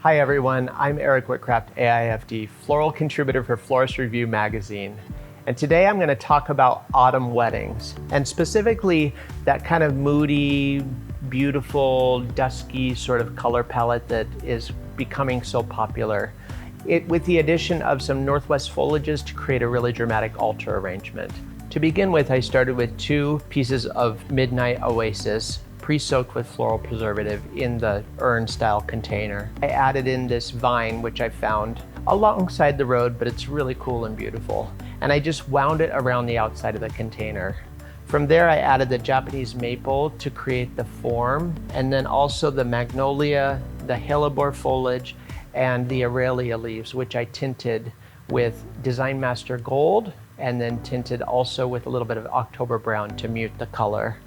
Hi everyone, I'm Eric Whitcraft, AIFD, floral contributor for Florist Review magazine. And today I'm going to talk about autumn weddings, and specifically that kind of moody, beautiful, dusky sort of color palette that is becoming so popular. With the addition of some northwest foliages to create a really dramatic altar arrangement. To begin with, I started with 2 pieces of Midnight Oasis, pre-soaked with floral preservative in the urn style container. I added in this vine, which I found alongside the road, but it's really cool and beautiful. And I just wound it around the outside of the container. From there, I added the Japanese maple to create the form, and then also the magnolia, the hellebore foliage, and the aralia leaves, which I tinted with Design Master Gold, and then tinted also with a little bit of October Brown to mute the color.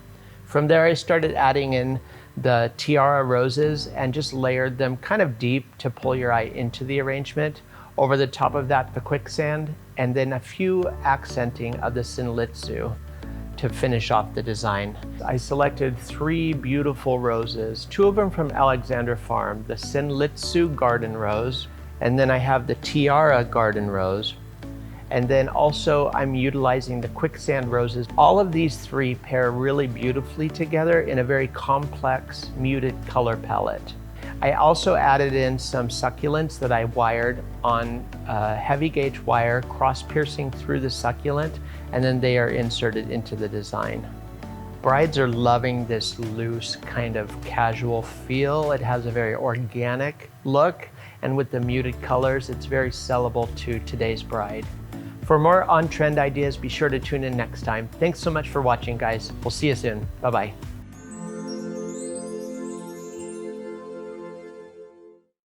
From there, I started adding in the Tiara roses and just layered them kind of deep to pull your eye into the arrangement. Over the top of that, the Quicksand, and then a few accenting of the Sinlitsu to finish off the design. I selected 3 beautiful roses, 2 of them from Alexandra Farms, the Sinlitsu Garden Rose, and then I have the Tiara Garden Rose. And then also I'm utilizing the Quicksand roses. All of these 3 pair really beautifully together in a very complex, muted color palette. I also added in some succulents that I wired on a heavy gauge wire, cross-piercing through the succulent, and then they are inserted into the design. Brides are loving this loose kind of casual feel. It has a very organic look, and with the muted colors, it's very sellable to today's bride. For more on-trend ideas, be sure to tune in next time. Thanks so much for watching, guys. We'll see you soon. Bye-bye.